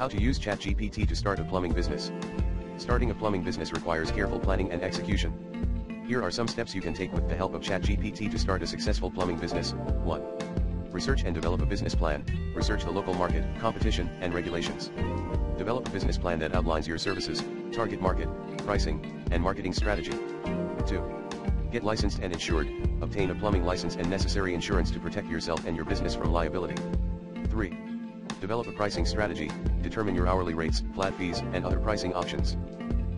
How to use ChatGPT to start a plumbing business. Starting a plumbing business requires careful planning and execution. Here are some steps you can take with the help of ChatGPT to start a successful plumbing business. 1. Research and develop a business plan. Research the local market, competition, and regulations. Develop a business plan that outlines your services, target market, pricing, and marketing strategy. 2. Get licensed and insured. Obtain a plumbing license and necessary insurance to protect yourself and your business from liability. 3. Develop a pricing strategy. Determine your hourly rates, flat fees, and other pricing options.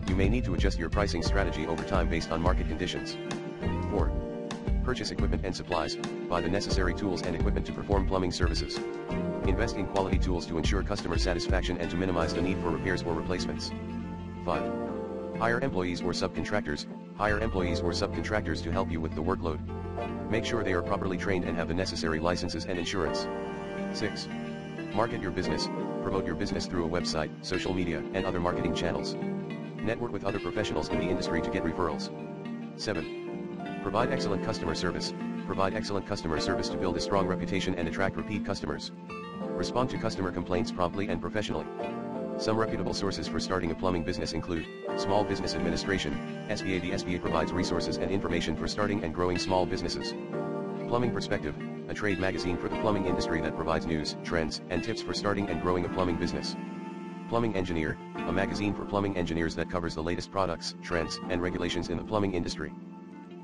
You may need to adjust your pricing strategy over time based on market conditions. 4. Purchase equipment and supplies. Buy the necessary tools and equipment to perform plumbing services. Invest in quality tools to ensure customer satisfaction and to minimize the need for repairs or replacements. 5. Hire employees or subcontractors. Hire employees or subcontractors to help you with the workload. Make sure they are properly trained and have the necessary licenses and insurance. 6. Market your business. Promote your business through a website, social media, and other marketing channels. Network with other professionals in the industry to get referrals. 7. Provide excellent customer service. Provide excellent customer service to build a strong reputation and attract repeat customers. Respond to customer complaints promptly and professionally. Some reputable sources for starting a plumbing business include Small Business Administration, SBA. The SBA provides resources and information for starting and growing small businesses. Plumbing Perspective, a trade magazine for the plumbing industry that provides news, trends, and tips for starting and growing a plumbing business. Plumbing Engineer, a magazine for plumbing engineers that covers the latest products, trends, and regulations in the plumbing industry.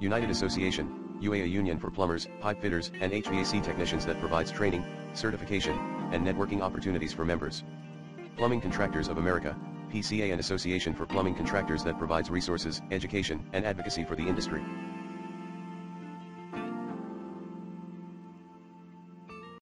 United Association, UA, a union for plumbers, pipe fitters, and HVAC technicians that provides training, certification, and networking opportunities for members. Plumbing Contractors of America, PCA, an association for plumbing contractors that provides resources, education, and advocacy for the industry.